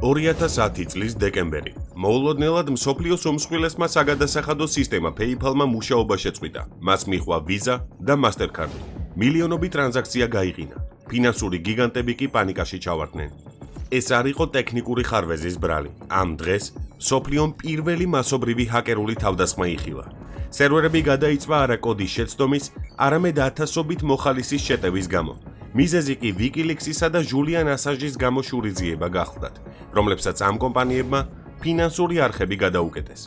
2010 წლის დეკემბერი. მოულოდნელად მსოფლიოს უმსხვილესმა საგადასახადო სისტემა PayPal-მა მუშაობა შეწყვიტა. მას მიჰყვა Visa და Mastercard. მილიონობით ტრანზაქცია გაიყინა. ფინანსური გიგანტები კი პანიკაში ჩავარდნენ. ეს არ იყო ტექნიკური ხარვეზის ბრალი. ამ დღეს მსოფლიომ პირველი მასობრივი ჰაკერული თავდასხმა იხილა. სერვერები გადაიწვა არა კოდის შეცდომის, არამედ ათასობით მოხალისის შეტევის გამო. მიზეზი კი WikiLeaks-ისა და Julian Assange-ის გამოშურიძიება გახლდათ, რომლებსაც ამ კომპანიებმა ფინანსური არხები გადაუკეტეს.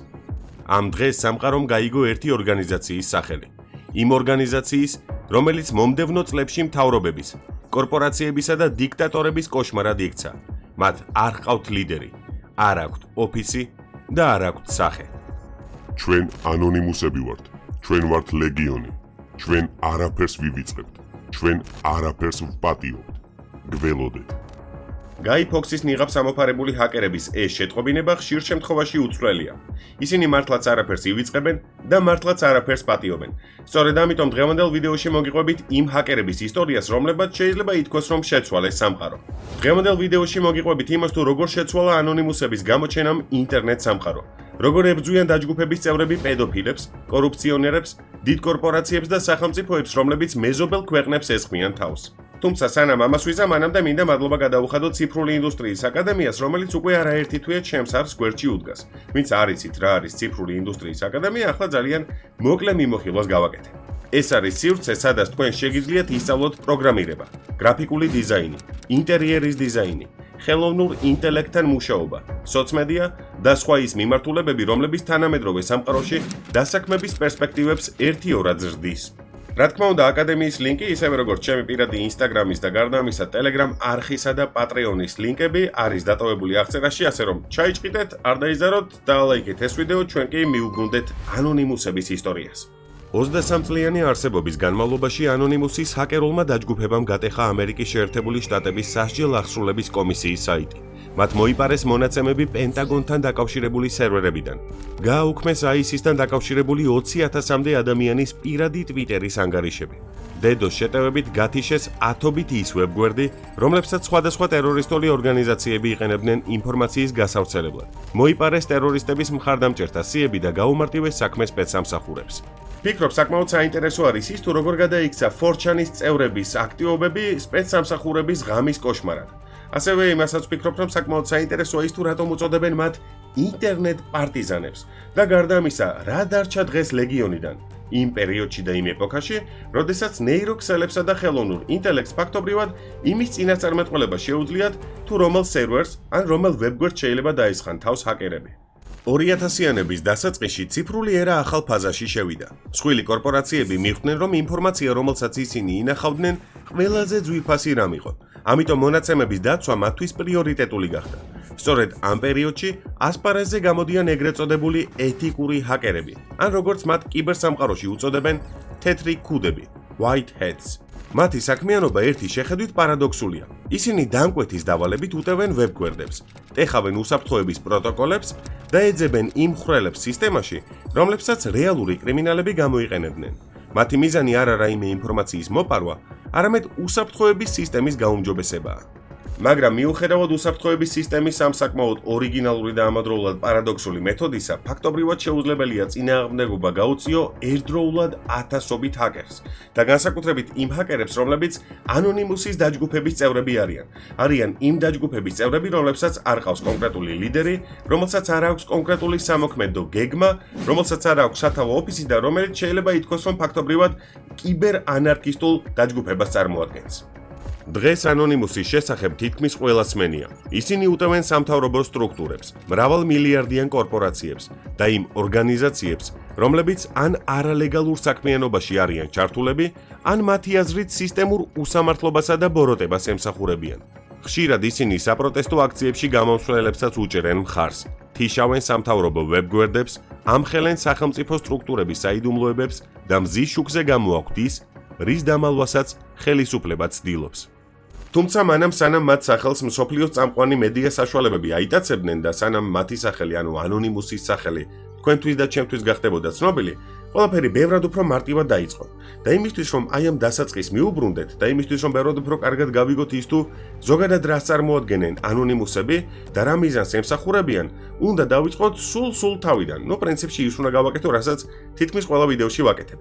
ამ დღეს სამყარომ გაიგო ერთი ორგანიზაციის სახელი. იმ ორგანიზაციის, რომელიც მომდევნო წლებში მთავრობების, კორპორაციებისა და დიქტატორების კოშმარად იქცა. მათ არ ყავთ ლიდერი, არ აქვთ ოფისი და არ აქვთ სახე. ჩვენ ანონიმუსები ვართ, ჩვენ ვართ ლეგიონი, ჩვენ არაფერს ვივიწყებთ, ჩვენ არაფერს ვპატიობთ, გველოდეთ. Guy Fawkes-ის ნიღაბ სამოფარებული ჰაკერების ეს შეტყობინება ხშირ შემთხვევაში უცვლელია. ისინი მართლაც არაფერს ივიწყებენ და მართლაც არაფერს პატიობენ. სწორედ ამიტომ დღევანდელ ვიდეოში მოგიყვებით იმ ჰაკერების ისტორიას, რომლებიც შეიძლება ითქვას, რომ შეცვალეს სამყარო. დღევანდელ ვიდეოში მოგიყვებით იმას, თუ როგორ შეცვალა ანონიმუსების გამოჩენამ ინტერნეტ სამყარო. როგორ ებრძვიან დაჯგუფების წევრები პედოფილებს, კორუფციონერებს, დიდ კორპორაციებს და სახელმწიფოებს, რომლებიც მეზობელ ქვეყნებს ესხმიან თავს. თუმცა სანამ ამას ვიზა, მანამდე მინდა მადლობა გადაუხადოთ ციფრული ინდუსტრიის აკადემიას, რომელიც უკვე არაერთი თვეა ჩემს არს გვერდში უდგას. ვინც არ იცით რა არის ციფრული ინდუსტრიის აკადემია, ახლა ძალიან მოკლე მიმოხილვას გავაკეთე. ეს არის სივრცე, სადაც თქვენ შეგიძლიათ ისწავლოთ პროგრამირება, გრაფიკული დიზაინი, ინტერიერის დიზაინი, ხელოვნურ ინტელექტთან მუშაობა, სოცმედია და სხვა ის მიმართულებები, რომლებიც თანამედროვე სამყაროში დასაქმების პერსპექტივებს ერთიორად ზრდის. რა თქმა უნდა, აკადემიის ლინკი, ისევე როგორც ჩემი პირადი Instagram-ის და გარდა ამისა Telegram არხისა და Patreon-ის ლინკები არის დატოვებული აღწერაში, ასე რომ ჩაიჭყიდეთ, არ დაიზაროთ და ლაიქეთ ეს ვიდეო, ჩვენ კი მიუგუნდეთ ანონიმუსების ისტორიას. 23 წლიანი არსებობის განმავლობაში ანონიმუსის ჰაკერულმა დაჯგუფებამ გატეხა ამერიკის შეერთებული შტატების სასჯელ აღსრულების კომისიის საიტი. მათ მოიპარეს მონაცემები პენტაგონთან დაკავშირებული სერვერებიდან. გააუქმეს ISIS-თან დაკავშირებული 20,000-მდე ადამიანის პირადი Twitter-ის ანგარიშები. DDoS შეტევებით გათიშეს ათობით ის ვებგვერდი, რომლებსაც სხვადასხვა ტერორისტული ორგანიზაციები იყენებდნენ ინფორმაციის გასავრცელებლად. მოიპარეს ტერორისტების მხარდამჭერთა სიები და გაუმარტივეს საქმე სპეცსამსახურებს. ფიქრობ, საკმაოდ საინტერესო არის ის, თუ როგორ გადაიქცა 4chan-ის წევრების აქტივობები სპეცსამსახურების ღამის კოშმარად. ასევე იმასაც ვფიქრობ, რომ საკმაოდ საინტერესოა ის, თუ რატომ უწოდებენ მათ ინტერნეტ პარტიზანებს და გარდა ამისა, რა დარჩა დღეს ლეგიონიდან იმ პერიოდში და იმ ეპოქაში, როდესაც ნეიროქსელებსა და ხელოვნურ ინტელექტს ფაქტობრივად იმის წინასწარმეტყველება შეუძლიათ, თუ რომელ სერვერს ან რომელ ვებგვერდს შეიძლება დაესხან თავს ჰაკერები. 2000-იანების დასაწყისში ციფრული ერა ახალ ფაზაში შევიდა. მსხვილი კორპორაციები მიხვდნენ, რომ ინფორმაცია, რომელსაც ისინი ინახავდნენ, ყველაზე ძვირფასი რამ იყო. ამიტომ მონაცემების დაცვა მათთვის პრიორიტეტული გახდა. სწორედ ამ პერიოდში ასპარეზზე გამოდიან ეგრეთ წოდებული ეთიკური ჰაკერები, ან როგორც მათ კიბერსამყაროში უწოდებენ, თეთრი ქუდები, white hats. მათი საქმიანობა ერთი შეხედვით პარადოქსულია. ისინი დამკვეთის დავალებით უტევენ ვებგვერდებს, ტეხავენ უსაფრთხოების პროტოკოლებს და ეძებენ იმ ხვრელებს სისტემაში, რომლებსაც რეალური კრიმინალები გამოიყენებდნენ. მათი მიზანი არ არა იმე ინფორმაციის მოპარვა, არამედ უსაფრთხოების სისტემის გაუმჯობესებაა. მაგრამ მიუხედავად უსაფრთხოების სისტემის ამ საკმაოდ ორიგინალური და ამავდროულად პარადოქსული მეთოდისა, ფაქტობრივად შეუძლებელია წინააღმდეგობა გაუწიო ერთდროულად ათასობით ჰაკერს და განსაკუთრებით იმ ჰაკერებს, რომლებიც ანონიმუსის დაჯგუფების წევრები არიან. არიან იმ დაჯგუფების წევრები, რომლებსაც არ ყავს კონკრეტული ლიდერი, რომელსაც არ აქვს კონკრეტული სამოქმედო გეგმა, რომელსაც არ აქვს სათავო ოფისი და რომელიც შეიძლება ითქვას, რომ ფაქტობრივად კიბერ-ანარქისტულ დაჯგუფებას წარმოადგენს. დღეს ანონიმუსის შესახებ თითქმის ყველა სმენია. ისინი უტევენ სამთავრობო სტრუქტურებს, მრავალმილიარდიან კორპორაციებს და იმ ორგანიზაციებს, რომლებიც ან არალეგალურ საქმიანობაში არიან ჩართულები, ან მათი აზრით სისტემურ უსამართლობასა და ბოროტებას ემსახურებიან. ხშირად ისინი საპროტესტო აქციებში გამომსვლელებსაც უჭერენ მხარს, თიშავენ სამთავრობო ვებგვერდებს, ამხელენ სახელმწიფო სტრუქტურების საიდუმლოებებს და მზის შუქზე გამოაქვთ ის, რის დამალვასაც ხელისუფლება ცდილობს. თუმცა მანამ სანამ მათ სახელს მსოფლიოს წამყვანი მედია საშუალებები აიტაცებდნენ და სანამ მათი სახელი, ანუ ანონიმუსის სახელი, თქვენთვის და ჩემთვის გახდებოდა ცნობილი, ყველაფერი ბევრად უფრო მარტივად დაიწყო. და იმისთვის, რომ აი ამ დასაწყის მიუბრუნდეთ და იმისთვის, რომ ბევრად უფრო კარგად გავიგოთ ის თუ ზოგადად რას წარმოადგენენ ანონიმუსები და რა მიზანს ემსახურებიან, უნდა დავიწყოთ სულ თავიდან. პრინციპში ის უნდა გავაკეთო, რასაც თითქმის ყველა ვიდეოში ვაკეთებ.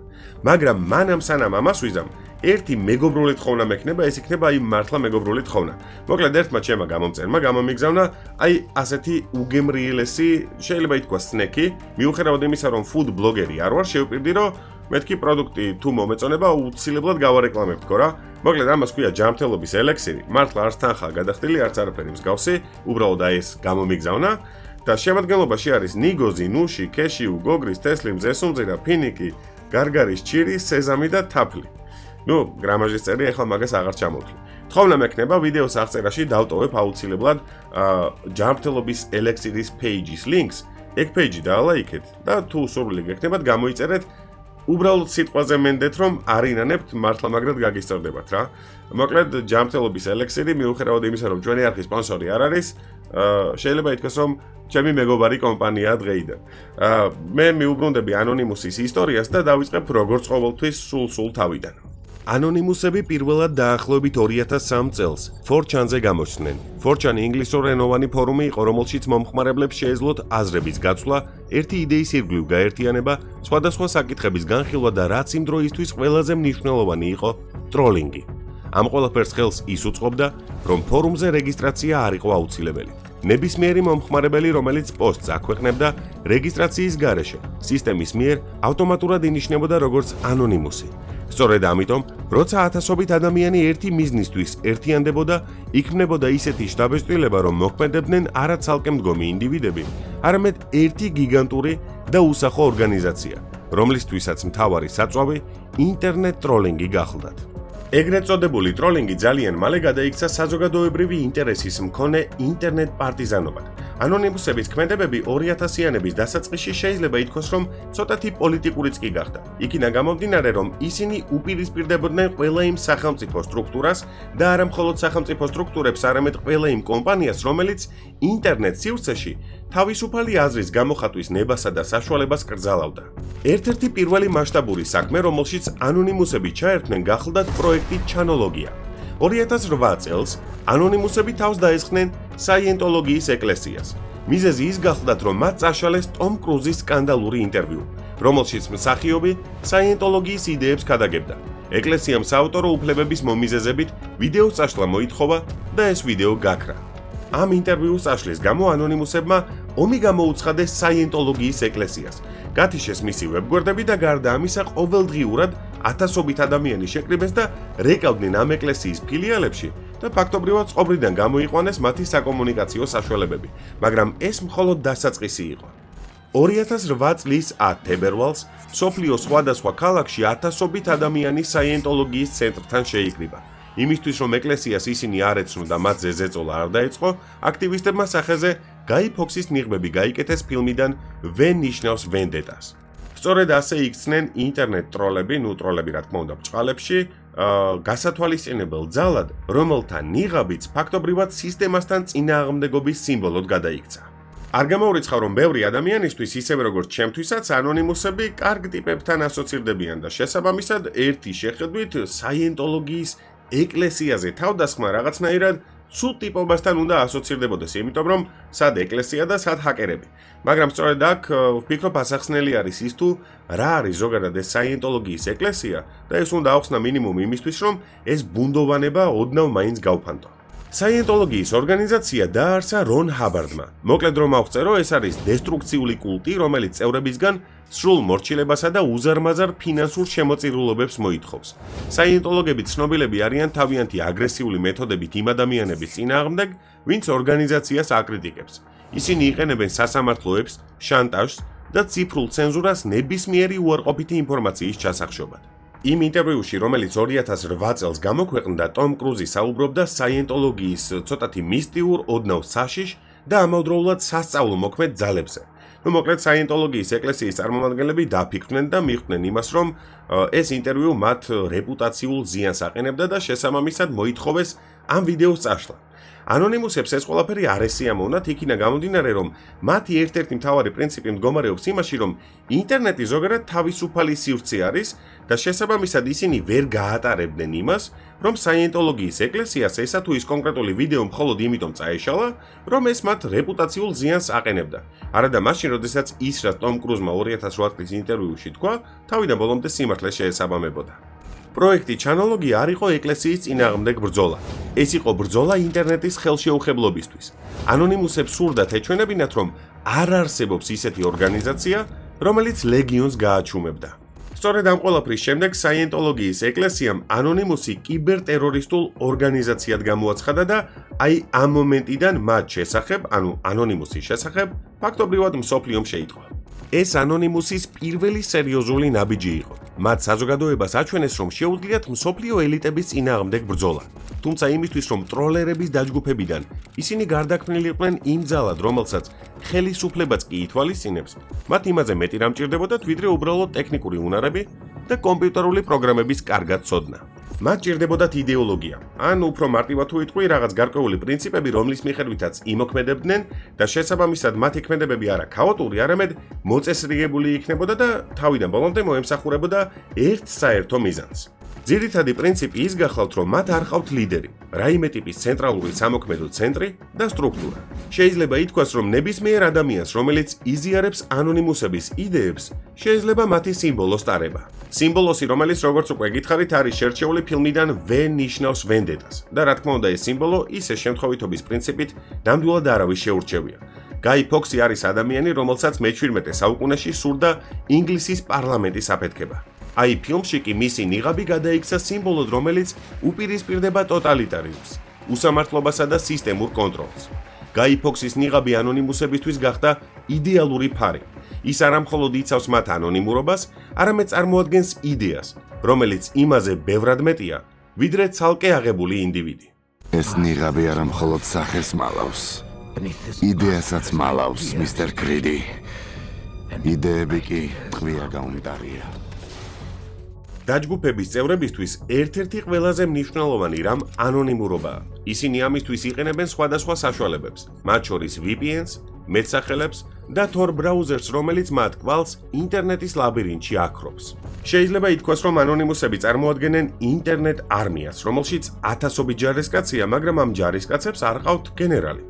მაგრამ მანამ სანამ ამას ვიზამ, ერთი მეგობრული თხოვნა მექნება, ეს იქნება აი მართლა მეგობრული თხოვნა. მოკლედ ერთმა ჩემმა გამომწერმა გამომიგზავნა აი ასეთი უგემრიელესი, შეიძლება ითქვას სნექი, მიუხედავად იმისა, რომ food blogger-ი არ ვარ, შევპირდი, რომ მეთქი პროდუქტი თუ მომეწონება, უცილებლად გავარეკლამებ თქო რა. მოკლედ ამას ქვია ჯანმრთელობის ელექსირი, მართლა არც თანხაა გადახდილი, არც არაფერი მსგავსი, უბრალოდ აი ეს გამომიგზავნა და შემადგენლობაში არის ნიგოზი, ნუში, ქეშიუ, გოგრის, თესლი, მზესუმზირა, ფინიკი, გარგარის ჭირი, სეზამი და თაფლი. გრამაჟის წერი ახლა მაგას აღარ ჩამოვთვლი. თხოვნა მექნება ვიდეოს აღწერაში დავტოვებ აუცილებლად ჯანმრთელობის ელექსირის page-ის links, ეგ page-ი დაალაიქეთ და თუ სურვილი გექნებათ გამოიწერეთ, უბრალოდ სიტყვაზე მენდეთ რომ არინანებთ მართლა მაგრად გაგისწორდებათ რა. მოკლედ ჯანმრთელობის ელექსირი მიუხედავად იმისა რომ ჩვენი არხის სპონსორი არ არის, შეიძლება ითქვას რომ ჩემი მეგობარი კომპანიაა დღეიდან. მე მიუბრუნდები ანონიმუსის ისტორიას და დავიწყებ როგორც ყოველთვის სულ თავიდან. ანონიმუსები პირველად დაახლოებით 2003 წელს 4chan-ზე გამოჩნდნენ. 4chan ინგლისურენოვანი ფორუმი იყო, რომელშიც მომხმარებლებს შეეძლოთ აზრების გაცვლა, ერთი იდეის ირგვლივ გაერთიანება, სხვადასხვა საკითხების განხილვა და რაც იმ დროისთვის ყველაზე მნიშვნელოვანი იყო, ტროლინგი. ამ ყველაფერს ხელს ის უწყობდა, რომ ფორუმზე რეგისტრაცია არ იყო აუცილებელი. ნებისმიერი მომხმარებელი, რომელიც პოსტს აქვეყნებდა, რეგისტრაციის გარეშე, სისტემის მიერ ავტომატურად ინიშნებოდა როგორც ანონიმუსი. სწორედ ამიტომ, როცა ათასობით ადამიანი ერთი მიზნისთვის ერთიანდებოდა, იქმნებოდა ისეთი შთაბეჭდილება, რომ მოქმედებდნენ არა ცალკე მდგომი ინდივიდები, არამედ ერთი გიგანტური და უსახო ორგანიზაცია, რომლისთვისაც მთავარი საწვავი ინტერნეტ ტროლინგი გახლდათ. ეგრეთ წოდებული ტროლინგი ძალიან მალე გადაიქცა საზოგადოებრივი ინტერესის მქონე ინტერნეტ პარტიზანობად. ანონიმუსების ქმედებები 2000-იანების დასაწყისში შეიძლება ითქვას, რომ ცოტათი პოლიტიკურიც კი გახდა. იქიდან გამომდინარე, რომ ისინი უპირისპირდებოდნენ ყველა იმ სახელმწიფო სტრუქტურას და არა მხოლოდ სახელმწიფო სტრუქტურებს, არამედ ყველა იმ კომპანიას, რომელიც ინტერნეტ სივრცეში თავისუფალი აზრის გამოხატვის ნებასა და საშუალებას კრძალავდა. ერთ-ერთი პირველი მასშტაბური საქმე, რომელშიც ანონიმუსები ჩაერთნენ, გახლდათ პროექტი ჩანოლოგია. 2008 წელს ანონიმუსები თავს დაესხნენ საიენტოლოგიის ეკლესიას. მიზეზი ის გახლდათ, რომ მათ წაშალეს ტომ კრუზის სკანდალური ინტერვიუ, რომელშიც მსახიობი საიენტოლოგიის იდეებს ქადაგებდა. ეკლესიამ საავტორო უფლებების მომიზეზებით ვიდეოს წაშლა მოითხოვა და ეს ვიდეო გაქრა. ამ ინტერვიუს წაშლის გამო ანონიმუსებმა ომი გამოუცხადეს საიენტოლოგიის ეკლესიას. გათიშეს მისი ვებგვერდები და გარდა ამისა ყოველდღიურად ათასობით ადამიანი შეკრიბეს და რეკავდნენ ამ ეკლესიის ფილიალებში და ფაქტობრივად წყობრიდან გამოიყვანეს მათი საკომუნიკაციო საშუალებები, მაგრამ ეს მხოლოდ დასაწყისი იყო. 2008 წლის 10 თებერვალს სოფლიოს სხვადასხვა ქალაქში ათასობით ადამიანი საიენტოლოგიის ცენტრთან შეიკრიბა. იმისთვის რომ ეკლესიას ისინი არ ეცნო და მათზე ზეწოლა არ დაეწყო, აქტივისტებმა სახეზე გაი ფოქსის ნიღბები გაიკეთეს ფილმიდან ვენ ნიშნავს ვენდეტას. სწორედ ასე იქცნენ ინტერნეტ ტროლები, ტროლები რა თქმა უნდა ბჭყალებში, გასათვალისწინებელ ძალად, რომელთა ნიღაბიც ფაქტობრივად სისტემასთან წინააღმდეგობის სიმბოლოდ გადაიქცა. არ გამოურიცხავ, რომ ბევრი ადამიანისთვის, ისევე როგორც ჩემთვისაც, ანონიმუსები კარგ ტიპებთან ასოცირდებიან და შესაბამისად ერთი შეხედვით საიენტოლოგიის ეკლესიაზე თავდასხმა რაღაცნაირად სულ ტიპობასთან უნდა ასოცირდებოდეს, იმიტომ რომ სად ეკლესია და სად ჰაკერები. მაგრამ სწორედ აქ ვფიქრობ ასახსნელი არის ის თუ რა არის ზოგადად ეს საიენტოლოგიის ეკლესია და ეს უნდა ახსნა მინიმუმ იმისთვის, რომ ეს ბუნდოვანება ოდნავ მაინც გავფანტო. საიენტოლოგიის ორგანიზაცია დაარსა რონ ჰაბარდმა. მოკლედ რომ ავწერო, ეს არის დესტრუქციული კულტი, რომელიც წევრებისგან სრულ მორჩილებასა და უზარმაზარ ფინანსურ შემოწირულობებს მოითხოვს. საიენტოლოგები ცნობილები არიან თავიანთი აგრესიული მეთოდებით იმ ადამიანების წინააღმდეგ, ვინც ორგანიზაციას აკრიტიკებს. ისინი იყენებენ სასამართლოებს, შანტაჟს და ციფრულ ცენზურას ნებისმიერი უარყოფითი ინფორმაციის ჩასახშობად. იმ ინტერვიუში, რომელიც 2008 წელს გამოქვეყნდა, ტომ კრუზი საუბრობდა საიენტოლოგიის ცოტათი მისტიურ, ოდნავ საშიშ და ამავდროულად სასწავლო მოქმედ ძალებზე. მოკლედ საიენტოლოგიის ეკლესიის წარმომადგენლები დაფიქრდნენ და მიხვდნენ იმას, რომ ეს ინტერვიუ მათ რეპუტაციულ ზიანს აყენებდა და შესაბამისად მოითხოვეს ამ ვიდეოს წაშლა. ანონიმუსებს ეს ყველაფერი არ ესიამოვნათ, იქინა გამომდინარე, რომ მათი ერთ-ერთი მთავარი პრინციპი მდგომარეობს იმაში, რომ ინტერნეტი ზოგადად თავისუფალი სივრცე არის და შესაბამისად ისინი ვერ გაატარებდნენ იმას, რომ საიენტოლოგიის ეკლესიას ესა თუ ის კონკრეტული ვიდეო მხოლოდ იმიტომ წაეშალა, რომ ეს მათ რეპუტაციულ ზიანს აყენებდა. არადა მაშინ, როდესაც ის რაც ტომ კრუზმა 2008 წლის ინტერვიუში თქვა, თავიდან ბოლომდე სიმართლეს შეესაბამებოდა. პროექტი ჩანოლოგი არ იყო ეკლესიის წინააღმდეგ ბრძოლა. ეს იყო ბრძოლა ინტერნეტის ხელშეუხებლობისთვის. ანონიმუსებს სურდათ ეჩვენებინათ, რომ არ არსებობს ისეთი ორგანიზაცია, რომელიც ლეგიონს გააჩუმებდა. სწორედ ამ ყველაფრის შემდეგ საიენტოლოგიის ეკლესიამ ანონიმუსი კიბერტერორისტულ ორგანიზაციად გამოაცხადა და აი ამ მომენტიდან მათ შესახებ, ანუ ანონიმუსის შესახებ, ფაქტობრივად მსოფლიომ შეიტყვა. ეს ანონიმუსის პირველი სერიოზული ნაბიჯი იყო. მათ საზოგადოებას აჩვენეს, რომ შეუძლიათ მსოფლიო ელიტების წინააღმდეგ ბრძოლა. თუმცა იმისთვის, რომ ტროლერების დაჯგუფებიდან ისინი გარდაქმნილი იყვნენ იმ ძალად, რომელსაც ხელისუფლებაც კი ითვალისწინებს, მათ იმაზე მეტი რამ ჭირდებოდათ, ვიდრე უბრალოდ ტექნიკური უნარები და კომპიუტერული პროგრამების კარგად ცოდნა. მათ ჭირდებოდათ იდეოლოგია, ან უფრო მარტივად თუ ვიტყვი, რაღაც გარკვეული პრინციპები, რომლის მიხედვითაც იმოქმედებდნენ და შესაბამისად მათი ქმედებები არა ქაოტური, არამედ მოწესრიგებული იქნებოდა და თავიდან ბოლომდე მოემსახურებოდა ერთ საერთო მიზანს. ძირითადი პრინციპი ის გახლავთ, რომ მათ არ ყავთ ლიდერი, რაიმე ტიპის ცენტრალური სამოქმედო ცენტრი და სტრუქტურა. შეიძლება ითქვას, რომ ნებისმიერ ადამიანს, რომელიც იზიარებს ანონიმუსების იდეებს, შეიძლება მათი სიმბოლოს ტარება. სიმბოლოსი, რომელიც როგორც უკვე გითხარით, არის შერჩეული ფილმიდან ვენ ნიშნავს ვენდეტას და რა თქმა უნდა ეს სიმბოლო ისე შემთხვევითობის პრინციპით ნამდვილად არავის შეურჩევია. გაი ფოქსი არის ადამიანი, რომელსაც მე-17 საუკუნეში სურდა ინგლისის პარლამენტის აფეთქება. აი ფილმში კი მისი ნიღაბი გადაიქცა სიმბოლოდ, რომელიც უპირისპირდება ტოტალიტარიზმს, უსამართლობასა და სისტემურ კონტროლს. გაი ფოქსის ნიღაბი ანონიმუსებისთვის გახდა იდეალური ფარი. ის არა მხოლოდ იცავს მათ ანონიმურობას, არამედ წარმოადგენს იდეას, რომელიც იმაზე ბევრად მეტია, ვიდრე ცალკე აღებული ინდივიდი. ეს ნიღაბი არა მხოლოდ სახეს მალავს, იდეასაც მალავს, მისტერ კრიდი. იდეები კი ტყვია გაუმდარია. დაჯგუფების წევრებისთვის ერთ-ერთი ყველაზე მნიშვნელოვანი რამ ანონიმურობაა. ისინი ამისთვის იყენებენ სხვადასხვა საშუალებებს, მათ შორის VPN-ს, მეტსახელებს და Tor ბრაუზერს, რომელიც მათ კვალს ინტერნეტის ლაბირინთში აქრობს. შეიძლება ითქვას, რომ ანონიმუსები წარმოადგენენ ინტერნეტ არმიას, რომელშიც ათასობით ჯარისკაცია, მაგრამ ამ ჯარისკაცებს არ ყავთ გენერალი.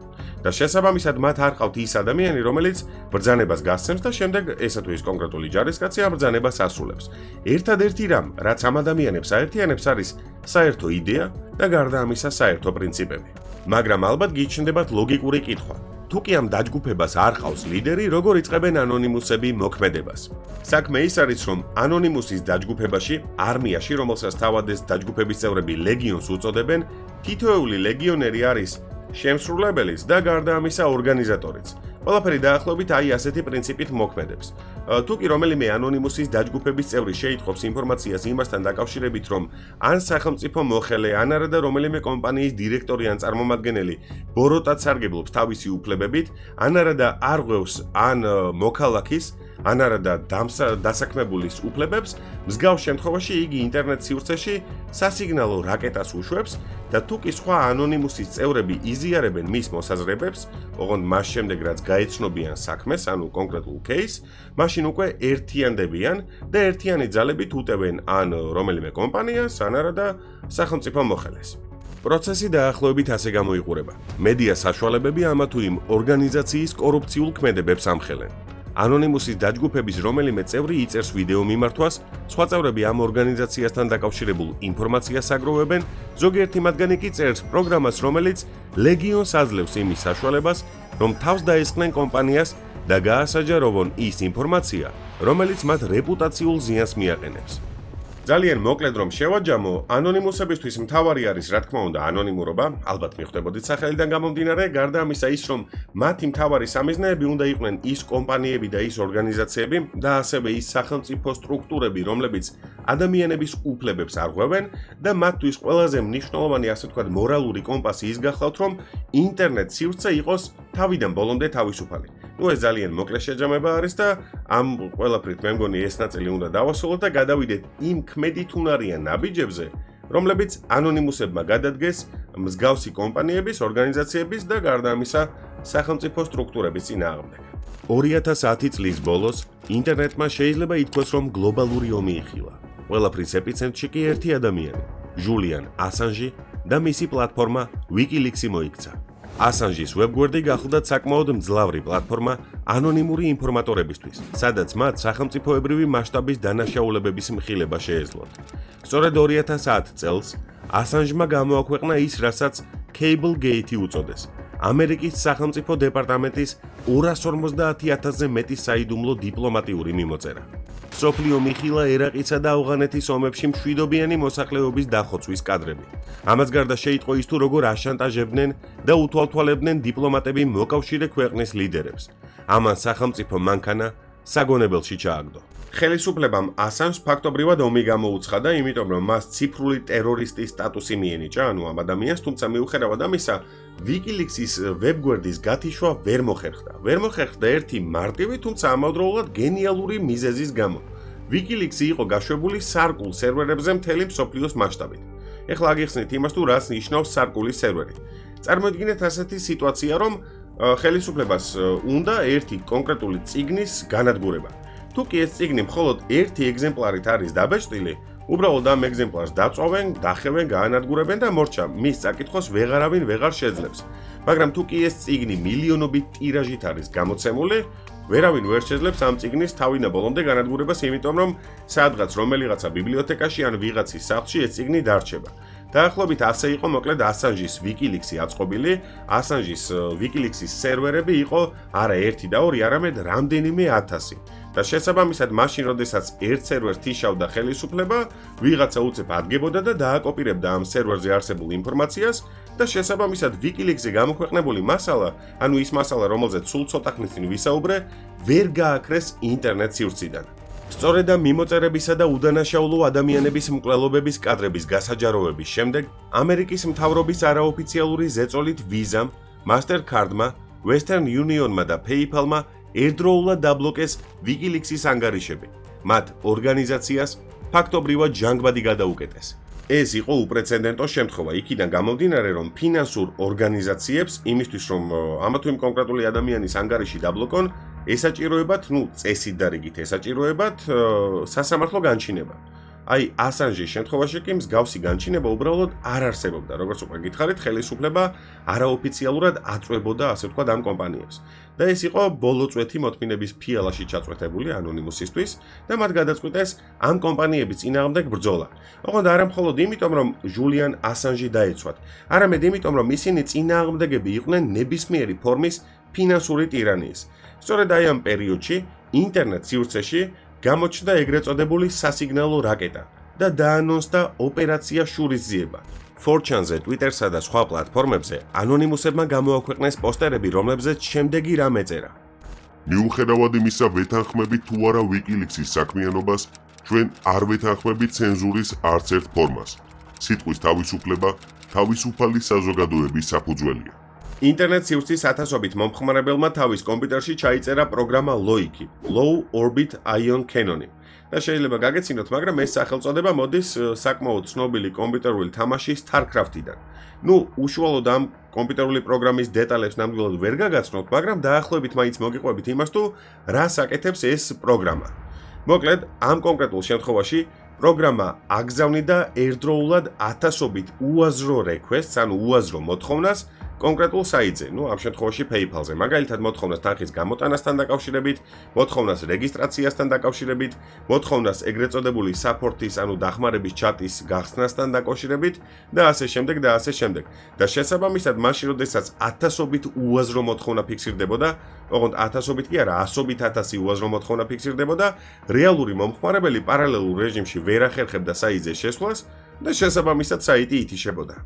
და შესაბამისად მათ არ ყავთ ის ადამიანი, რომელიც ბრძანებას გასცემს და შემდეგ ესა თუ ის კონკრეტული ჯარისკაცი ამ ბრძანებას ასრულებს. ერთადერთი რამ, რაც ამ ადამიანებს აერთიანებს, არის საერთო იდეა და გარდა ამისა საერთო პრინციპები. მაგრამ ალბათ გიჩნდებათ ლოგიკური კითხვა. თუ კი ამ დაჯგუფებას არ ყავს ლიდერი, როგორ იწყებენ ანონიმუსები მოქმედებას? საქმე ის არის, რომ ანონიმუსის დაჯგუფებაში, არმიაში, რომელსაც თავად ეს დაჯგუფების წევრები ლეგიონს უწოდებენ, თითოეული ლეგიონერი არის შემსრულებელიც და გარდა ამისა ორგანიზატორიც. ყველაფერი დაახლოებით აი ასეთი პრინციპით მოქმედებს. თუ კი რომელიმე ანონიმუსის დაჯგუფების წევრი შეიტყობს ინფორმაციას იმასთან დაკავშირებით, რომ ან სახელმწიფო მოხელე, ან არადა რომელიმე კომპანიის დირექტორი ან წარმომადგენელი ბოროტად სარგებლობს თავისი უფლებებით, ან არადა არღვევს ან მოქალაქის, ან არადა დასაქმებულის უფლებებს, მსგავს შემთხვევაში იგი ინტერნეტ სივრცეში სასიგნალო რაკეტას უშვებს და თუ კი სხვა ანონიმუსის წევრები იზიარებენ მის მოსაზრებებს, ოღონდ მას შემდეგ რაც გაეცნობიან საქმეს, ანუ კონკრეტულ кейსს, მაშინ უკვე ერთიანდებიან და ერთიანი ძალებით უტევენ ან რომელიმე კომპანიას, ან არადა სახელმწიფო მოხელეს. პროცესი დაახლოებით ასე გამოიყურება. მედია საშუალებები ამა თუ იმ ორგანიზაციის კორუფციულ ქმედებებს ამხელენ. ანონიმუსის დაჯგუფების რომელიმე წევრი იწერს ვიდეო მიმართვას, სხვა წევრები ამ ორგანიზაციასთან დაკავშირებულ ინფორმაციას აგროვებენ, ზოგიერთი მათგანი კი წერს პროგრამას, რომელიც ლეგიონს აძლევს იმის საშუალებას, რომ თავს დაესხნენ კომპანიას და გაასაჯაროვონ ის ინფორმაცია, რომელიც მათ რეპუტაციულ ზიანს მიაყენებს. ძალიან მოკლედ რომ შევაჯამო, ანონიმუსებისთვის მთავარი არის რა თქმა უნდა ანონიმურობა, ალბათ მიხვდებოდით სახელიდან გამომდინარე, გარდა ამისა ის რომ მათი მთავარი სამიზნეები უნდა იყვნენ ის კომპანიები და ის ორგანიზაციები და ასევე ის სახელმწიფო სტრუქტურები, რომლებიც ადამიანების უფლებებს არღვევენ და მათთვის ყველაზე მნიშვნელოვანი ასე ვთქვათ მორალური კომპასი ის გახლავთ, რომ ინტერნეტ სივრცე იყოს თავიდან ბოლომდე თავისუფალი. ნუ ეს ძალიან მოკლე შეჯამება არის და ამ ყველაფრით მე მგონი ეს ნაწილი უნდა დავასრულოთ და გადავიდეთ იმ ქმედით უნარიან ნაბიჯებზე, რომლებიც ანონიმუსებმა გადადგეს მსგავსი კომპანიების, ორგანიზაციების და გარდა ამისა სახელმწიფო სტრუქტურების წინააღმდეგ. 2010 წლის ბოლოს ინტერნეტმა შეიძლება ითქვას, რომ გლობალური ომი იხილა. ყველაფრის ეპიცენტრში კი ერთი ადამიანი, ჟულიან ასანჟი და მისი პლატფორმა WikiLeaks-ი მოიქცა. ასანჟის ვებგვერდი გახლდათ საკმაოდ მძლავრი პლატფორმა ანონიმური ინფორმატორებისთვის, სადაც მათ სახელმწიფოებრივი მასშტაბის დანაშაულებების მხილება შეეძლოთ. სწორედ 2010 წელს ასანჟმა გამოაქვეყნა ის, რასაც Cablegate უწოდეს. ამერიკის სახელმწიფო დეპარტამენტის 250,000-ზე მეტი საიდუმლო დიპლომატიური მიმოწერა. სოფლიო მიხილა ერაყისა და ავღანეთის ომებში მშვიდობიანი მოსახლეობის დახოცვის კადრები. ამას გარდა შეიტყო ის თუ როგორ აშანტაჟებდნენ და უთვალთვალებდნენ დიპლომატები მოკავშირე ქვეყნის ლიდერებს. ამან სახელმწიფო მანქანა საგონებელში ჩააგდო. ხელისუფლებამ ასანჟს ფაქტობრივად ომი გამოუცხადა, იმიტომ რომ მას ციფრული ტერორისტის სტატუსი მიენიჭა, ანუ ამ ადამიანს, თუმცა მიუხედავად ამისა, WikiLeaks-ის ვებგვერდის გათიშვა ვერ მოხერხდა. ვერ მოხერხდა ერთი მარტივი, თუმცა ამავდროულად გენიალური მიზეზის გამო. WikiLeaks-ი იყო გაშვებული სარკულ სერვერებზე მთელი მსოფლიოს მასშტაბით. ეხლა აგიხსნით იმას, თუ რას ნიშნავს სარკულის სერვერი. წარმოიდგინეთ ასეთი სიტუაცია, რომ ხელისუფლებას უნდა ერთი კონკრეტული წიგნის განადგურება. თუ კი ეს წიგნი მხოლოდ ერთი ეგზემპლარით არის დაბეჭდილი, უბრალოდ ამ ეგზემპლარს დაწოვენ, დახევენ, გაანადგურებენ და მორჩა, მის წაკითხოს ვეღარავინ ვეღარ შეძლებს. მაგრამ თუ კი ეს წიგნი მილიონობით ტირაჟით არის გამოცემული, ვერავინ ვერ შეძლებს ამ წიგნის თავიდან ბოლომდე განადგურებას, იმიტომ რომ სადღაც რომელიღაცა ბიბლიოთეკაში ან ვიღაცის სახლში ეს წიგნი დარჩება. დაახლოებით ასე იყო მოკლედ ასანჟის WikiLeaks-ი აწყობილი. ასანჟის WikiLeaks-ის სერვერები იყო არა 1 და 2, არამედ რამდენიმე 1000. და შესაბამისად მაშინ, როდესაც ერთ სერვერს თიშავდა ხელისუფლება, ვიღაცა უცებ ადგებოდა და დააკოპირებდა ამ სერვერზე არსებულ ინფორმაციას და შესაბამისად WikiLeaks-ზე გამოქვეყნებული მასალა, ანუ ის მასალა, რომელზეც სულ ცოტა ხნის წინ ვისაუბრე, ვერ გააქრეს ინტერნეტ სივრციდან. სწორედ ამ მიმოწერებისა და უდანაშაულო ადამიანების მკვლელობების კადრების გასაჯაროების შემდეგ, ამერიკის მთავრობის არაოფიციალური ზეწოლით ვიზამ, MasterCard-მა, Western Union-მა და PayPal-მა ერთდროულად დაბლოკეს WikiLeaks-ის ანგარიშები. მათ ორგანიზაციას ფაქტობრივად ჟანგბადი გადაუკეტეს. ეს იყო უპრეცედენტო შემთხვევა, იქიდან გამომდინარე, რომ ფინანსურ ორგანიზაციებს იმისთვის, რომ ამა თუ იმ კონკრეტული ადამიანის ანგარიში დაბლოკონ, ესაჭიროებათ, წესით და რიგით ესაჭიროებათ სასამართლო განჩინება. აი, ასანჟის შემთხვევაში კი მსგავსი განჩინება უბრალოდ არ არსებობდა. როგორც უკვე გითხარით, ხელისუფლება არაოფიციალურად აწვებოდა, ასე ვთქვათ, ამ კომპანიებს. და ეს იყო ბოლო წვეთი მოთმინების ფიალაში ჩაწვეთებული ანონიმუსისთვის და მათ გადაწყვიტეს ამ კომპანიების წინააღმდეგ ბრძოლა. ოღონდ არა მხოლოდ იმიტომ, რომ ჟულიან ასანჟი დაეცვათ, არამედ იმიტომ, რომ ისინი წინააღმდეგები იყვნენ ნებისმიერი ფორმის ფინანსური ტირანიის. სწორედ აი ამ პერიოდში ინტერნეტ სივრცეში გამოჩნდა ეგრეთ წოდებული სასიგნალო რაკეტა და დაანონსდა ოპერაცია შურისძიება. 4chan-ზე, Twitter-სა და სხვა პლატფორმებზე ანონიმუსებმა გამოაქვეყნეს პოსტერები, რომლებზეც შემდეგი რამ ეწერა. მიუხედავად იმისა, ვეთანხმებით თუ არა WikiLeaks-ის საქმიანობას, ჩვენ არ ვეთანხმებით ცენზურის არც ერთ ფორმას. სიტყვის თავისუფლება თავისუფალი საზოგადოების საფუძველია. ინტერნეტ სივრცის ათასობით მომხმარებელმა თავის კომპიუტერში ჩაიწერა პროგრამა LOIKI, Low Orbit Ion Cannon. და შეიძლება გაგეცინოთ, მაგრამ ეს სახელწოდება მოდის საკმაოდ ცნობილი კომპიუტერული თამაში StarCraft-დან. უშუალოდ ამ კომპიუტერული პროგრამის დეტალებს ნამდვილად ვერ გაგაცნობთ, მაგრამ დაახლოებით მაინც მოგიყვებით იმას, თუ რას აკეთებს ეს პროგრამა. მოკლედ, ამ კონკრეტულ შემთხვევაში პროგრამა აგზავნიდა ერთდროულად ათასობით უაზრო რეკვესტს, ანუ უაზრო მოთხოვნას კონკრეტულ საიტზე, ამ შემთხვევაში PayPal-ზე, მაგალითად მოთხოვნას თანხის გამოტანასთან დაკავშირებით, მოთხოვნას რეგისტრაციასთან დაკავშირებით, მოთხოვნას ეგრეთ წოდებული support-ის, ანუ დახმარების ჩატის გახსნასთან დაკავშირებით და ასე შემდეგ და ასე შემდეგ. და შესაბამისად, მაშინ როდესაც ათასობით უაზრო მოთხოვნა ფიქსირდებოდა, ოღონდ ათასობით კი არა, ასობით ათასი უაზრო მოთხოვნა ფიქსირდებოდა, რეალური მომხმარებელი პარალელურ რეჟიმში ვერ ახერხებდა საიტზე შესვლას და შესაბამისად საიტი ითიშებოდა.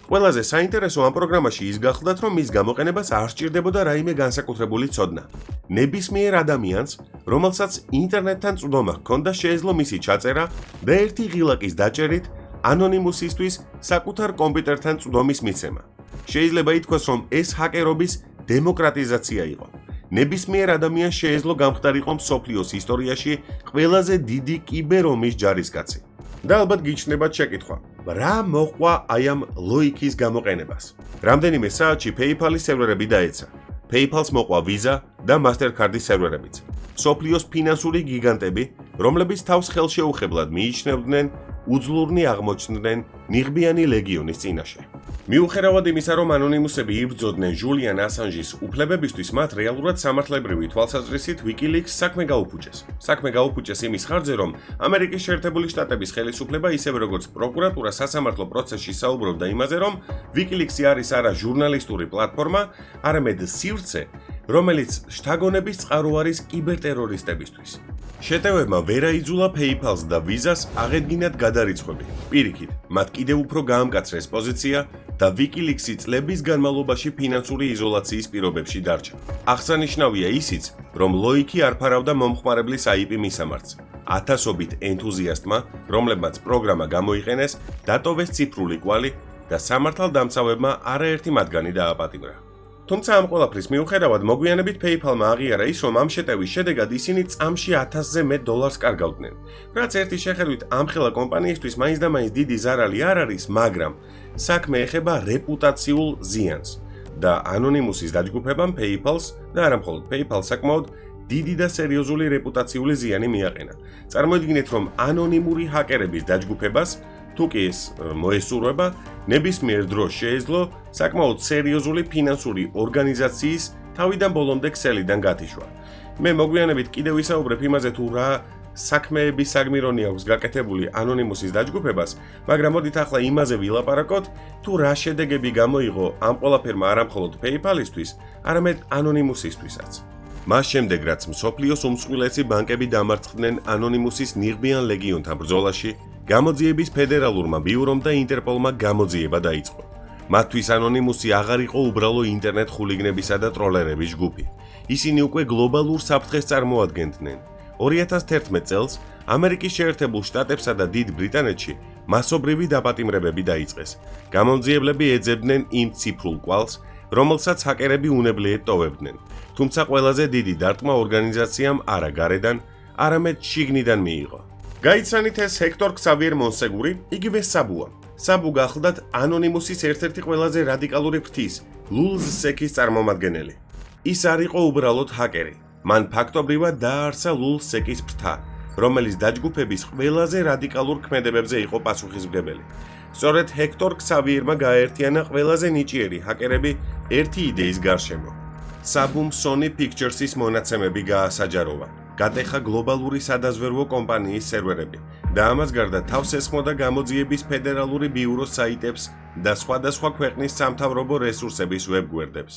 ყველაზე საინტერესო ამ პროგრამაში ის გახლდათ, რომ მის გამოყენებას არ სჭირდებოდა რაიმე განსაკუთრებული ცოდნა. ნებისმიერ ადამიანს, რომელსაც ინტერნეტთან წვდომა ჰქონდა, შეეძლო მისი ჩაწერა და ერთი ღილაკის დაჭერით ანონიმუსისთვის საკუთარ კომპიუტერთან წვდომის მიცემა. შეიძლება ითქვას, რომ ეს ჰაკერობის დემოკრატიზაცია იყო. ნებისმიერ ადამიანს შეეძლო გამხდარიყო მსოფლიოს ისტორიაში ყველაზე დიდი კიბერ ომის ჯარისკაცი. და ალბათ გიჩნდებათ შეკითხვა: რა მოყვა აი ამ ლოიქის გამოყენებას? რამდენიმე საათში PayPal-ის სერვერები დაეცა. PayPal-ს მოყვა Visa და Mastercard-ის სერვერებიც. მსოფლიოს ფინანსური გიგანტები, რომლებიც თავს ხელშეუხებლად მიიჩნევდნენ, უძლურნი აღმოჩნდნენ ნიღბიანი ლეგიონის წინაშე. მიუხედავად იმისა, რომ ანონიმუსები იბრძოდნენ ჟულიან ასანჟის უფლებებისთვის, მათ რეალურად სამართლებრივი თვალსაზრისით WikiLeaks საქმე გაუფუჭეს. საქმე გაუფუჭეს იმის ხარჯზე, რომ ამერიკის შეერთებული შტატების ხელისუფლება, ისევე როგორც პროკურატურა სასამართლო პროცესში საუბრობდა იმაზე, რომ WikiLeaks-ი არის არა ჟურნალისტური პლატფორმა, არამედ სივრცე, რომელიც შთაგონების წყარო არის კიბერტერორისტებისთვის. შეტევებმა ვერ აიძულა PayPal-ს და Visa-ს აღედგინათ გადარიცხვები. პირიქით, მათ კიდევ უფრო გაამკაცრეს პოზიცია და WikiLeaks-ი წლების განმავლობაში ფინანსური იზოლაციის პირობებში დარჩა. აღსანიშნავია ისიც, რომ ლოიქი არ ფარავდა მომხმარებლის IP მისამართს. ათასობით ენთუზიასტმა, რომლებმაც პროგრამა გამოიყენეს, დატოვეს ციფრული კვალი და სამართალდამცავებმა არაერთი მათგანი დააპატიმრა. თუმცა ამ ყველაფრის მიუხედავად მოგვიანებით PayPal-მა აღიარა ის, რომ ამ შეტევის შედეგად ისინი წამში 1000-ზე მეტ დოლარს კარგავდნენ. რაც ერთი შეხედვით ამხელა კომპანიისთვის მაინც და მაინც დიდი ზარალი არ არის, მაგრამ საქმე ეხება რეპუტაციულ ზიანს და ანონიმუსის დაჯგუფებამ PayPal-ს და არა მხოლოდ PayPal-ს საკმაოდ დიდი და სერიოზული რეპუტაციული ზიანი მიაყენა. წარმოიდგინეთ, რომ ანონიმური ჰაკერების დაჯგუფებას თუ კი ეს მოესურვება, ნებისმიერ დროს შეეძლო საკმაოდ სერიოზული ფინანსური ორგანიზაციის თავიდან ბოლომდე ქსელიდან გათიშვა. მე მოგვიანებით კიდევ ვისაუბრებ იმაზე, თუ რა საქმეების საგმირონი აქვს გაკეთებული ანონიმუსის დაჯგუფებას, მაგრამ მოდით ახლა იმაზე ვილაპარაკოთ, თუ რა შედეგები გამოიღო ამ ყველაფერმა არა მხოლოდ PayPal-ისთვის, არამედ ანონიმუსისთვისაც. მას შემდეგ, რაც მსოფლიოს უმსხვილესი ბანკები დამარცხდნენ ანონიმუსის ნიღბიან ლეგიონთან ბრძოლაში, გამოძიების ფედერალურმა ბიურომ და ინტერპოლმა გამოძიება დაიწყო. მათთვის ანონიმუსი აღარ იყო უბრალო ინტერნეტ ხულიგნებისა და ტროლერების ჯგუფი. ისინი უკვე გლობალურ საფრთხეს წარმოადგენდნენ. 2011 წელს ამერიკის შეერთებულ შტატებსა და დიდ ბრიტანეთში მასობრივი დაპატიმრებები დაიწყეს. გამომძიებლები ეძებდნენ იმ ციფრულ კვალს, რომელსაც ჰაკერები უნებლიეთ ტოვებდნენ. თუმცა ყველაზე დიდი დარტყმა ორგანიზაციამ არა გარედან, არამედ შიგნიდან მიიღო. გაიცანით ეს ჰექტორ ქსავიერ მონსეგური, იგივე საბუა. საბუ გახლდათ ანონიმუსის ერთ-ერთი ყველაზე რადიკალური ფრთის, LulzSec-ის წარმომადგენელი. ის არ იყო უბრალოდ ჰაკერი. მან ფაქტობრივად დააარსა LulzSec-ის ფრთა, რომელიც დაჯგუფების ყველაზე რადიკალურ ქმედებებზე იყო პასუხისმგებელი. სწორედ ჰექტორ ქსავიერმა გააერთიანა ყველაზე ნიჭიერი ჰაკერები ერთი იდეის გარშემო. საბუმ Sony Pictures-ის მონაცემები გაასაჯაროვა. გატეხა გლობალური სადაზვერვო კომპანიის სერვერები და ამას გარდა თავს ესხმოდა გამოძიების ფედერალური ბიუროს საიტებს და სხვადასხვა ქვეყნის სამთავრობო რესურსების ვებგვერდებს.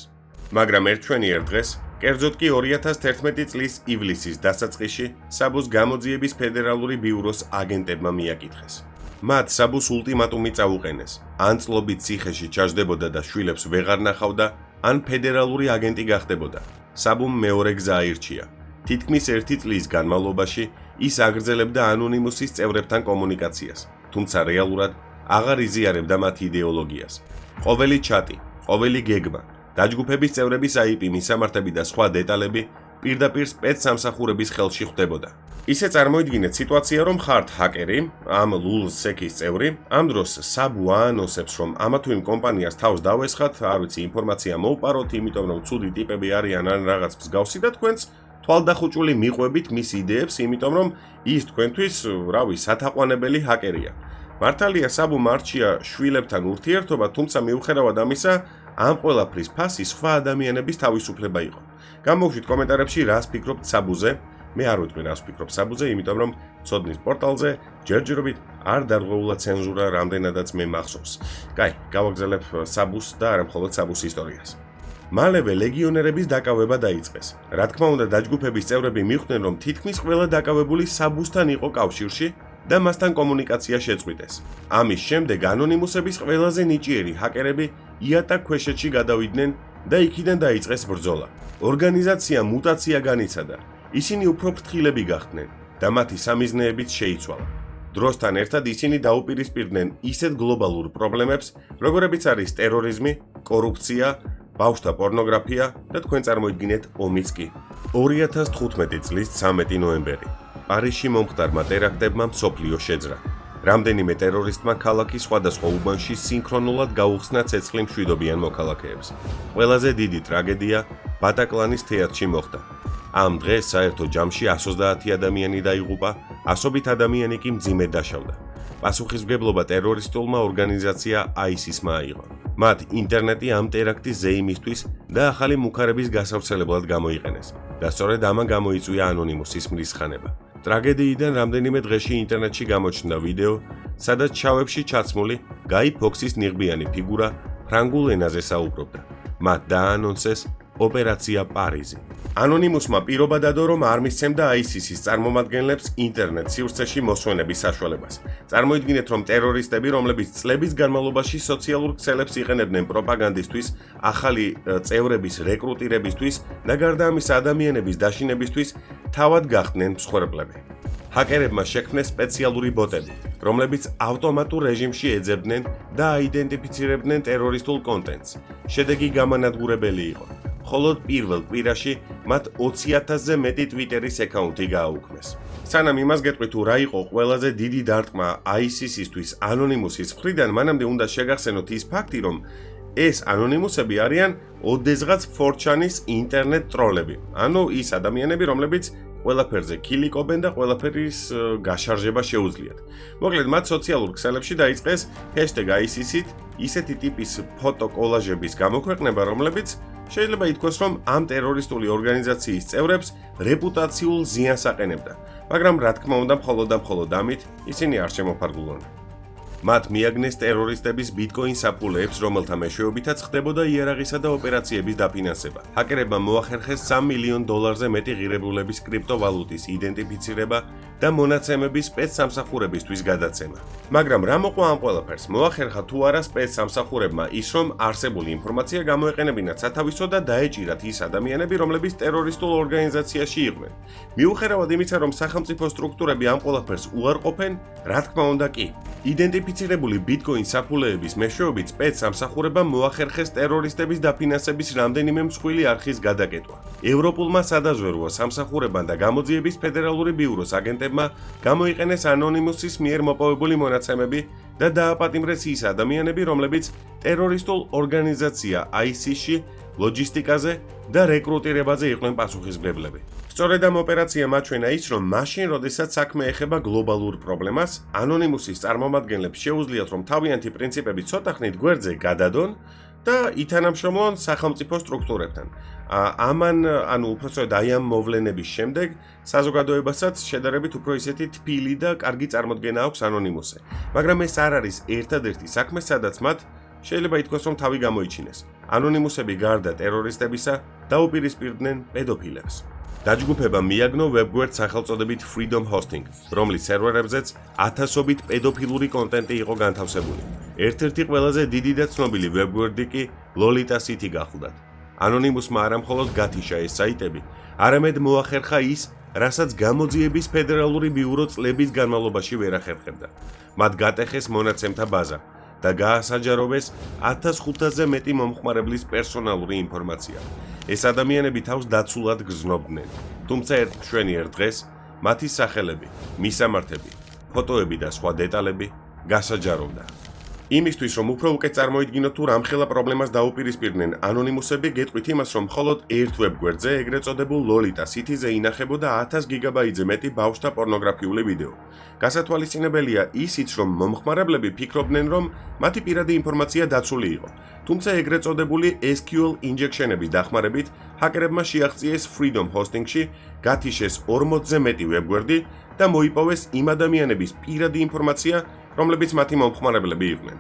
მაგრამ ერთვენიერ დღეს, კერძოდ კი 2011 წლის ივლისის დასაწყისში, საბუს გამოძიების ფედერალური ბიუროს აგენტებმა მიაკითხეს. მათ საბუს ულტიმატუმი წაუყენეს: ან წლობით ციხეში ჩაждდებოდა და შვილებს ვეღარ ნახავდა, ან ფედერალური აგენტი გახდებოდა. საბუმ მეორე გზა აირჩია. თითქმის 1 წლის განმავლობაში ის აგრძელებდა ანონიმუსის წევრებთან კომუნიკაციას, თუმცა რეალურად აღარ იზიარებდა მათ იდეოლოგიას. ყოველი ჩატი, ყოველი გეგმა, დაჯგუფების წევრების IP მისამართები და სხვა დეტალები პირდაპირ სპეცსამსახურების ხელში ხვდებოდა. ისე წარმოიდგინეთ სიტუაცია, რომ ხართ ჰაკერი, ამ LulzSec-ის წევრი, ამ დროს საბუ აანონსებს, რომ ამა თუ იმ კომპანიას თავს დავესხათ, არ ვიცი, ინფორმაცია მოვპაროთ, იმიტომ რომ ცუდი ტიპები არიან ან რაღაც მსგავსი და თქვენც თვალდახუჭული მიყვებით მის იდეებს, იმიტომ რომ ის თქვენთვის, რავი, სათაყვანებელი ჰაკერია. მართალია საბუმ არჩია შვილებთან ურთიერთობა, თუმცა მიუხედავად ამისა, ამ ყველაფრის ფასი სხვა ადამიანების თავისუფლება იყო. გამოვშვით კომენტარებში რას ფიქრობთ საბუზე. მე არ ვიტყვი რას ვფიქრობ საბუზე, იმიტომ რომ ცოდნის პორტალზე ჯერჯერობით არ დარღვეულა ცენზურა, რამდენადაც მე მახსოვს. კაი, გავაგზავნებ საბუს და არა მხოლოდ საბუს ისტორიას. მალევე ლეგიონერების დაკავება დაიწყეს. რა თქმა უნდა, დაჯგუფების წევრები მიხვდნენ, რომ თითქმის ყველა დაკავებული საბუსთან იყო კავშირში და მასთან კომუნიკაცია შეწყვიტეს. ამის შემდეგ ანონიმუსების ყველაზე ნიჭიერი ჰაკერები იატაკ ქვეშეთში გადავიდნენ და იქიდან დაიწყეს ბრძოლა. ორგანიზაციამ მუტაცია განიცადა. ისინი უფრო ფრთხილები გახდნენ და მათი სამიზნეებიც შეიცვალა. დროსთან ერთად ისინი დაუპირისპირდნენ ისეთ გლობალურ პრობლემებს, როგორებიც არის ტერორიზმი, კორუფცია, ბავშვთა პორნოგრაფია და თქვენ წარმოიდგინეთ ომიც კი. 2015 წლის 13 ნოემბერი. პარიზში მომხდარმა ტერაქტებმა მსოფლიო შეძრა. რამდენიმე ტერორისტმა ქალაქის სხვადასხვა უბანში სინქრონულად გაუხსნა ცეცხლი მშვიდობიან მოქალაქეებს. ყველაზე დიდი ტრაგედია ბატაკლანის თეატრში მოხდა. ამ დღეს საერთო ჯამში 130 ადამიანი დაიღუპა, ასობით ადამიანი კი მძიმედ დაშავდა. პასუხისმგებლობა ტერორისტულმა ორგანიზაცია ISIS-მა აიღო. მათ ინტერნეტი ამ ტერაქტის ზეიმისთვის და ახალი მუქარების გასავრცელებლად გამოიყენეს და სწორედ ამან გამოიწვია ანონიმუსის მრისხანება. ტრაგედიიდან რამდენიმე დღეში ინტერნეტში გამოჩნდა ვიდეო, სადაც ჩავებში ჩაცმული გაი ფოქსის ნიღბიანი ფიგურა ფრანგულ ენაზე საუბრობდა. მათ დაანონსეს ოპერაცია პარიზი. ანონიმუსმა პირობა დადო, რომ არ მისცემდა ISIS-ის წარმომადგენლებს ინტერნეტ სივრცეში მოსვენების საშუალებას. წარმოიდგინეთ, რომ ტერორისტები, რომლებიც წლების განმავლობაში სოციალურ ქსელებს იყენებდნენ პროპაგანდისთვის, ახალი წევრების რეკრუტირებისთვის და გარდა ამისა ადამიანების დაშინებისთვის, თავად გახდნენ მსხვერპლები. ჰაკერებმა შექმნეს სპეციალური ბოტები, რომლებიც ავტომატურ რეჟიმში ეძებდნენ და აიდენტიფიცირებდნენ ტერორისტულ კონტენტს. შედეგი გამანადგურებელი იყო. მხოლოდ პირველ კვირაში მათ 20,000-ზე მეტი ტვიტერის აკაუნტი გააუქმეს. სანამ იმას გეტყვით, თუ რა იყო ყველაზე დიდი დარტყმა ISIS-ისთვის ანონიმუსის მხრიდან, მანამდე უნდა შეგახსენოთ ის ფაქტი, რომ ეს ანონიმუსები არიან ოდესღაც 4chanis ინტერნეტ ტროლები. ანუ ის ადამიანები, რომლებიც ყველაფერზე კილიკობენ და ყველაფერის გაშარჟება შეუძლიათ. მოკლედ, მათ სოციალურ ქსელებში დაიწყეს #ISIS-ით ისეთი ტიპის ფოტოკოლაჟების გამოქვეყნება, რომლებიც შეიძლება ითქვას, რომ ამ ტერორისტული ორგანიზაციის წევრებს რეპუტაციულ ზიანს აყენებდა, მაგრამ რა თქმა უნდა, მხოლოდ ამით ისინი არ შემოფარგლულონ. მათ მიაგნეს ტერორისტების ბიტკოინ საფულეებს, რომელთა მეშვეობითაც ხდებოდა იარაღისა და ოპერაციების დაფინანსება. ჰაკერებმა მოახერხეს $3 მილიონ მეტი ღირებულების კრიპტოვალუტის იდენტიფიცირება და მონაცემების სპეცსამსახურებისთვის გადაცემა. მაგრამ რა მოყვა ამ ყველაფერს? მოახერხა თუ არა სპეცსამსახურებმა ის, რომ არსებული ინფორმაცია გამოეყენებინათ სათავისო და დაეჭირათ ის ადამიანები, რომლებიც ტერორისტულ ორგანიზაციაში იყვნენ. მიუხედავად იმისა, რომ სახელმწიფო სტრუქტურები ამ ყველაფერს უარყოფენ, რა თქმა უნდა კი. იდენტიფიცირებული ბიტკოინ საფულეების მეშვეობით სპეცსამსახურებამ მოახერხეს ტერორისტების დაფინანსების რამდენიმე მსხვილი არხის გადაკეტვა. ევროპულმა სადაზვერვო სამსახურებამ და გამოძიების ფედერალური ბიუროს აგენტებმა გამოიყენეს ანონიმუსის მიერ მოპოვებული მონაცემები და დააპატიმრეს ის ადამიანები, რომლებიც ტერორისტულ ორგანიზაცია ISIS-ში ლოჯისტიკაზე და რეკრუტირებაზე იყვნენ პასუხისმგებლები. სწორედ ამ ოპერაციამ აჩვენა ის, რომ მაშინ, როდესაც საქმე ეხება გლობალურ პრობლემას, ანონიმუსის წარმომადგენლებს შეუძლიათ, რომ თავიანთი პრინციპები ცოტა ხნით გვერდზე გადადონ და ითანამშრომლონ სახელმწიფო სტრუქტურებთან. უпростоოდ აი ამ მოვლენების შემდეგ საზოგადოებასაც შედარებით უფრო ისეთი თბილი და კარგი წარმოდგენა აქვს ანონიმუსზე. მაგრამ ეს არ არის ერთადერთი საქმე, სადაც მათ შეიძლება ითქვას, რომ თავი გამოიჩინეს. ანონიმუსები გარდა ტერორისტებისა დაუპირისპირდნენ პედოფილებს. დაჯგუფებამ მიაგნო ვებგვერდს სახელწოდებით Freedom Hosting, რომლის სერვერებზეც ათასობით პედოფილური კონტენტი იყო განთავსებული. ერთ-ერთი ყველაზე დიდი და ცნობილი ვებგვერდი კი Lolita City გახლდათ. ანონიმუსმა არა მხოლოდ გათიშა ეს საიტები, არამედ მოახერხა ის, რასაც გამოძიების ფედერალური ბიურო წლების განმავლობაში ვერ ახერხებდა. მათ გატეხეს მონაცემთა ბაზა და გაასაჯაროვეს 1500-ზე მეტი მომხმარებლის პერსონალური ინფორმაცია. ეს ადამიანები თავს დაცულად გრძნობდნენ, თუმცა ერთ მშვენიერ დღეს მათი სახელები, მისამართები, ფოტოები და სხვა დეტალები გასაჯაროვდა. იმისთვის, რომ უფრო უკეთ წარმოიდგინოთ თუ რამხელა პრობლემას დაუპირისპირდნენ ანონიმუსები, გეტყვით იმას, რომ მხოლოდ ერთ ვებგვერდზე, ეგრეთ წოდებულ Lolita City-ზე ინახებოდა 1000 გიგაბაიტზე მეტი ბავშვთა პორნოგრაფიული ვიდეო. გასათვალისწინებელია ისიც, რომ მომხმარებლები ფიქრობდნენ, რომ მათი პირადი ინფორმაცია დაცული იყო. თუმცა ეგრეთ წოდებული SQL ინჯექშენების დახმარებით, ჰაკერებმა შეაღწიეს Freedom Hosting-ში, გათიშეს 40-ზე მეტი ვებგვერდი და მოიპოვეს იმ ადამიანების პირადი ინფორმაცია, რომლებიც მათი მომხმარებლები იყვნენ.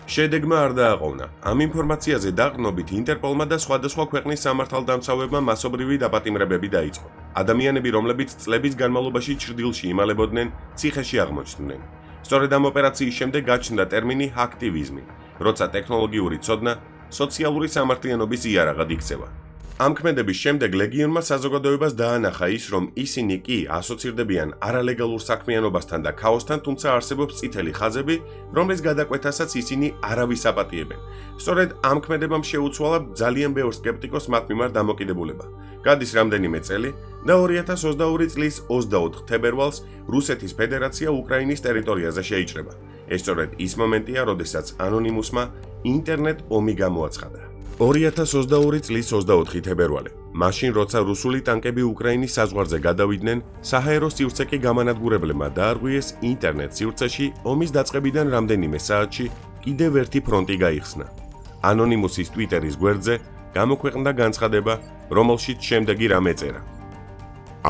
შედეგმა არ დააყოვნა. ამ ინფორმაციაზე დაყრდნობით ინტერპოლმა და სხვადასხვა ქვეყნის სამართალდამცავებმა მასობრივი დაპატიმრებები დაიწყო. ადამიანები, რომლებიც წლების განმავლობაში ჩრდილში იმალებოდნენ, ციხეში აღმოჩნდნენ. სწორედ ამ ოპერაციის შემდეგ გაჩნდა ტერმინი ჰაქტივიზმი, როცა ტექნოლოგიური ცოდნა სოციალური სამართლიანობის იარაღად იქცევა. ამ ქმედების შემდეგ ლეგიონმა საზოგადოებას დაანახა ის, რომ ისინი კი ასოცირდებიან არალეგალურ საქმიანობასთან და ქაოსთან, თუმცა არსებობს წითელი ხაზები, რომლის გადაკვეთასაც ისინი არავის აპატიებენ. სწორედ ამ ქმედებამ შეუცვალა ძალიან ბევრ სკეპტიკოს მათ მიმართ დამოკიდებულება. გადის რამდენიმე წელი და 2022 წლის 24 თებერვალს რუსეთის ფედერაცია უკრაინის ტერიტორიაზე შეიჭრება. ეს სწორედ ის მომენტია, როდესაც ანონიმუსმა ინტერნეტ ომი გამოაცხადა. 2022 წლის 24 თებერვალი. მაშინ, როცა რუსული ტანკები უკრაინის საზღვარზე გადავიდნენ, საჰაერო სივრცე კი გამანადგურებლებმა დაარღვიეს ინტერნეტ სივრცეში ომის დაწყებიდან რამდენიმე საათში კიდევ ერთი ფრონტი გაიხსნა. ანონიმუსის ტვიტერის გვერდზე გამოქვეყნდა განცხადება, რომელშიც შემდეგი რამ ეწერა.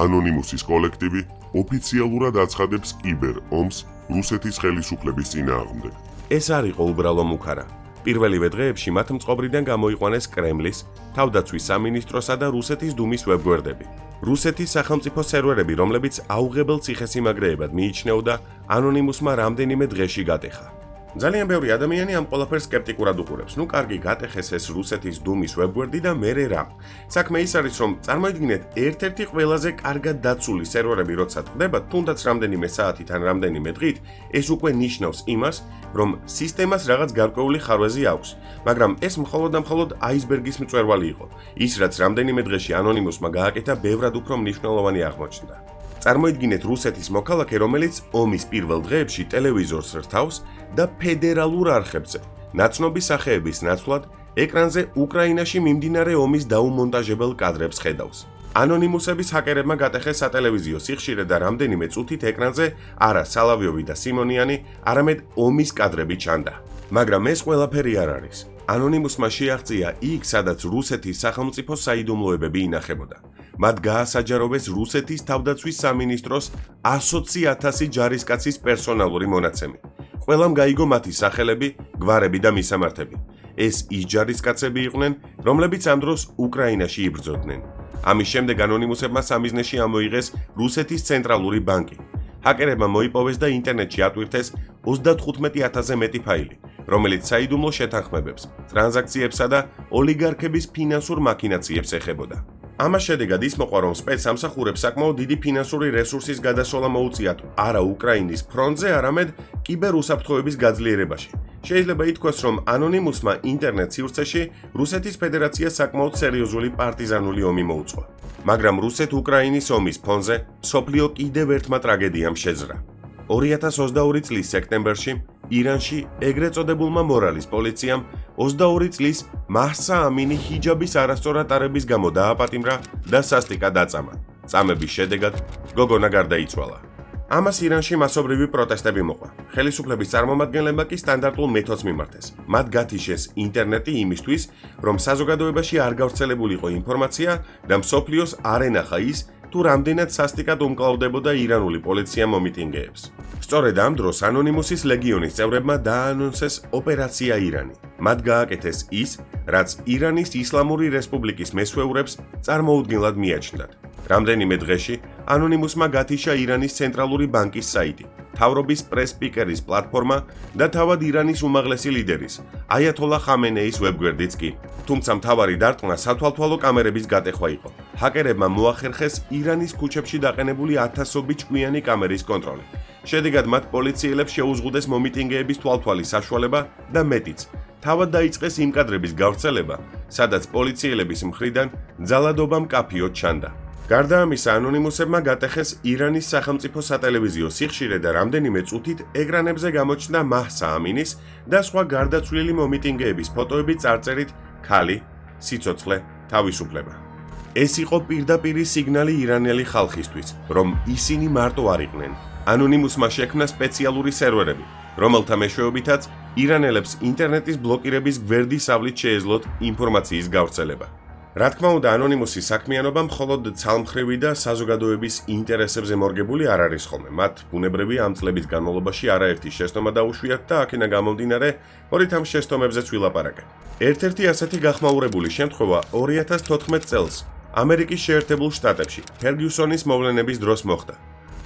ანონიმუსის კოლექტივი ოფიციალურად აცხადებს კიბერ ომს რუსეთის ხელისუფლების წინააღმდეგ. ეს არ იყო უბრალო მუქარა. პირველივე დღეებში მათ მწყობრიდან გამოიყვანეს კრემლის, თავდაცვის სამინისტროსა და რუსეთის დუმის ვებგვერდები. რუსეთის სახელმწიფო სერვერები, რომლებიც აუღებელ ციხესიმაგრეებად მიიჩნეოდა, ანონიმუსმა რამდენიმე დღეში გატეხა. ძალიან ბევრი ადამიანი ამ ყველაფერს სკეპტიკურად უყურებს. ნუ კარგი, გატეხეს ეს რუსეთის დუმის ვებგვერდი და მერე რა. საქმე ის არის, რომ წარმოიდგინეთ, ერთ-ერთი ყველაზე კარგად დაცული სერვერები როცა ხდება, თუნდაც რამდენიმე საათით ან რამდენიმე დღით, ეს უკვე ნიშნავს იმას, რომ სისტემას რაღაც გარკვეული ხარვეზი აქვს, მაგრამ ეს მხოლოდ და მხოლოდ აისბერგის მწვერვალი იყო. ის, რაც რამდენიმე დღეში ანონიმუსმა გააკეთა, ბევრად უფრო მნიშვნელოვანი აღმოჩნდა. წარმოიდგინეთ რუსეთის მოქალაქე, რომელიც ომის პირველ დღეებში ტელევიზორს რთავს და ფედერალურ არხებზე, ნაცნობი სახეების ნაცვლად, ეკრანზე უკრაინაში მიმდინარე ომის დაუმონტაჟებელ კადრებს ხედავს. ანონიმუსების ჰაკერებმა გატეხეს სატელევიზიო სიხშირე და რამდენიმე წუთით ეკრანზე არა სალავიოვი და სიმონიანი, არამედ ომის კადრები ჩანდა. მაგრამ ეს ყველაფერი არ არის. ანონიმუსმა შეაღწია იქ, სადაც რუსეთის სახელმწიფო საიდუმლოებები ინახებოდა. მათ გაასაჯაროვეს რუსეთის თავდაცვის სამინისტროს 120,000 ჯარისკაცის პერსონალური მონაცემი. ყველამ გაიგო მათი სახელები, გვარები და მისამართები. ეს ის ჯარისკაცები იყვნენ, რომლებიც ამ დროს უკრაინაში იბრძოდნენ. ამის შემდეგ ანონიმუსებმა სამიზნეში ამოიღეს რუსეთის ცენტრალური ბანკი. ჰაკერებმა მოიპოვეს და ინტერნეტში ატვირთეს 35,000-ზე მეტი ფაილი, რომელიც საიდუმლო შეთანხმებებს, ტრანზაქციებსა და ოლიგარქების ფინანსურ მაქინაციებს ეხებოდა. ამას შედეგად ის მოყვა, რომ სპეცსამსახურებს საკმაოდ დიდი ფინანსური რესურსის გადასვლა მოუწიათ არა უკრაინის ფრონტზე, არამედ კიბერუსაფრთხოების გაძლიერებაში. შეიძლება ითქვას, რომ ანონიმუსმა ინტერნეტ სივრცეში რუსეთის ფედერაციას საკმაოდ სერიოზული პარტიზანული ომი მოუწყო. მაგრამ რუსეთ-უკრაინის ომის ფონზე მსოფლიო კიდევ ერთმა ტრაგედიამ შეძრა. 2022 წლის სექტემბერში ირანში ეგრეთ წოდებულმა მორალის პოლიციამ 22 წლის მაჰსა ამინი ჰიჯაბის არასწორად ატარების გამო დააპატიმრა და სასტიკად აწამა. წამების შედეგად გოგონა გარდაიცვალა. ამას ირანში მასობრივი პროტესტები მოყვა. ხელისუფლების წარმომადგენლებმა კი სტანდარტულ მეთოდს მიმართეს. მათ გათიშეს ინტერნეტი იმისთვის, რომ საზოგადოებაში არ გავრცელებულიყო ინფორმაცია და მსოფლიოს არ ენახა ის, თუ რამდენად სასტიკად უმკლავდებოდა ირანული პოლიცია მომიტინგეებს. სწორედ ამ დროს ანონიმუსის ლეგიონის წევრებმა დააანონსეს ოპერაცია ირანი. მათ გააკეთეს ის, რაც ირანის ისლამური რესპუბლიკის მესვეურებს წარმოუდგენლად მიაჩნდათ. რამდენიმე დღეში ანონიმუსმა გათიშა ირანის ცენტრალური ბანკის საიტი, მთავრობის პრეს-სპიკერის პლატფორმა და თავად ირანის უმაღლესი ლიდერის, აიათოლა ხამენეის ვებგვერდიც კი. თუმცა მთავარი დარტყმა სათვალთვალო კამერების გატეხვა იყო. ჰაკერებმა მოახერხეს ირანის ქუჩებში დაყენებული 1000 ჭკვიანი კამერის კონტროლი. შედეგად მათ პოლიციელებს შეუზღუდეს მომიტინგეების თვალთვალი საშუალება და მეტიც. თავად დაიწყეს იმ კადრების გავრცელება, სადაც პოლიციელების მხრიდან ძალადობა მკაფიოდ ჩანდა. გარდა ამისა, ანონიმუსებმა გატეხეს ირანის სახელმწიფო სატელევიზიო სიხშირე და რამდენიმე წუთით ეკრანებზე გამოჩნდა მაჰსა ამინის და სხვა გარდაცვლილი მომიტინგეების ფოტოები წარწერით „ქალი, სიცოცხლე, თავისუფლება“. ეს იყო პირდაპირი სიგნალი ირანელი ხალხისთვის, რომ ისინი მარტო არ იყვნენ. ანონიმუსმა შექმნა სპეციალური სერვერები, რომელთა მეშვეობითაც ირანელებს ინტერნეტის ბლოკირების გვერდის ავლით შეეძლოთ ინფორმაციის გავრცელება. რა თქმა უნდა, ანონიმუსის საქმიანობა მხოლოდ ცალმხრივი და საზოგადოების ინტერესებზე მორგებული არ არის ხოლმე. მათ ბუნებრივია ამ წლების განმავლობაში არაერთი შეცდომა დაუშვიათ და აქედან გამომდინარე, მოდით ამ შეცდომებზეც ვილაპარაკეთ. ერთ-ერთი ასეთი გახმაურებული შემთხვევა 2014 წელს ამერიკის შეერთებულ შტატებში ფერგიუსონის მოვლენების დროს მოხდა.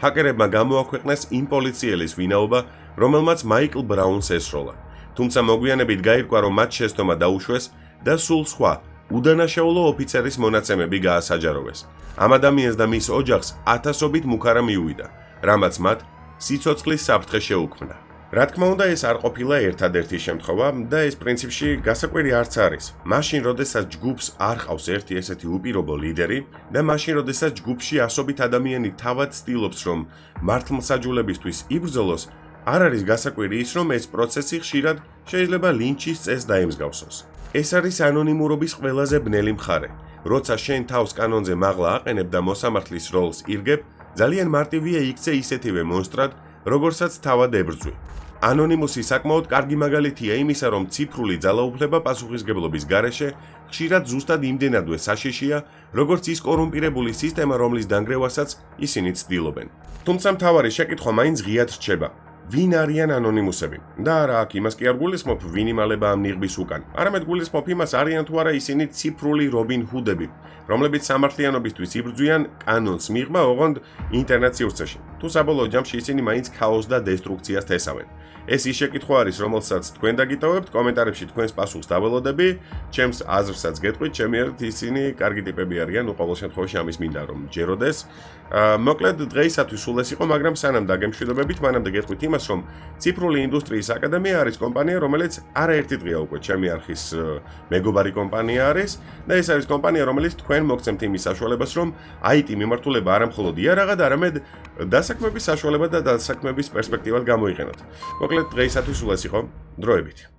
ჰაკერებმა გამოაქვეყნეს იმ პოლიციელის ვინაობა, რომელმაც მაიკლ ბრაუნს ესროლა. თუმცა მოგვიანებით გაირკვა, რომ მათ შეცდომა დაუშვეს და სულ სხვა უდანაშაულო ოფიცერის მონაცემები გაასაჯაროვეს. ამ ადამიანს და მის ოჯახს ათასობით მუქარა მიუვიდა, რამაც მათ სიცოცხლის საფრთხე შეუქმნა. რა თქმა უნდა, ეს არ ყოფილა ერთადერთი შემთხვევა და ეს პრინციპში გასაკვირი არც არის. მაშინ, როდესაც ჯგუფს არ ყავს ერთი ესეთი უპირობო ლიდერი და მაშინ, როდესაც ჯგუფში ასობით ადამიანი თავად ცდილობს, რომ მართლმსაჯულებისთვის იბრძოლოს, არ არის გასაკვირი ის, რომ ეს პროცესი ხშირად შეიძლება ლინჩის წესს დაემსგავსოს. ეს არის ანონიმურობის ყველაზე ბნელი მხარე. როცა შენ თავს კანონზე მაღლა აყენებ და მოსამართლის როლს ირგებ, ძალიან მარტივია იქცე ისეთივე მონსტრად, როგორცაც თავად ებრძვი. ანონიმუსი საკმაოდ კარგი მაგალითია იმისა, რომ ციფრული ძალაუფლება პასუხისგებლობის გარეშე ხშირად ზუსტად იმდენადვე საშიშია, როგორც ის კორუმპირებული სისტემა, რომლის დანგრევასაც ისინი ცდილობენ. თუმცა მთავარი შეკითხვა მაინც ღიად რჩება. ვინ არიან ანონიმუსები? და არა აქ იმას კი არ გულისხმობ, ვინ იმალება ამ ნიღბის უკან. არამედ გულისხმობ იმას, არიან თუ არა ისინი ციფრული რობინ ჰუდები, რომლებიც სამართლიანობისთვის იბრძვიან კანონს მიღმა, ოღონდ ინტერნეტ სივრცეში. თუ საბოლოო ჯამში ისინი მაინც ქაოსს და დესტრუქციას თესავენ. ეს ის შეკითხვა არის, რომელსაც თქვენ დაგიტოვებთ, კომენტარებში თქვენს პასუხს დაველოდები, ჩემს აზრსაც გეტყვით, ჩემი აზრით ისინი კარგი ტიპები არიან, ყოველ შემთხვევაში ამის მინდა რომ ჯეროდეს. მოკლედ დღეისათვის სულ ეს იყო, მაგრამ სანამ დაგემშვიდობებით, მანამდე გეტყვით იმას, რომ ციფრული ინდუსტრიის აკადემია არის კომპანია, რომელიც არაერთი დღეა უკვე ჩემი არხის მეგობარი კომპანია არის და ეს არის კომპანია, რომელიც თქვენ მოგცემთ იმის საშუალებას, რომ IT მიმართულება არა მხოლოდ იარაღად, არამედ დასაქმების საშუალება და დასაქმების პერსპექტივას გამოიყენოთ. მოკლედ დღეისათვის სულ ეს იყო, დროებით.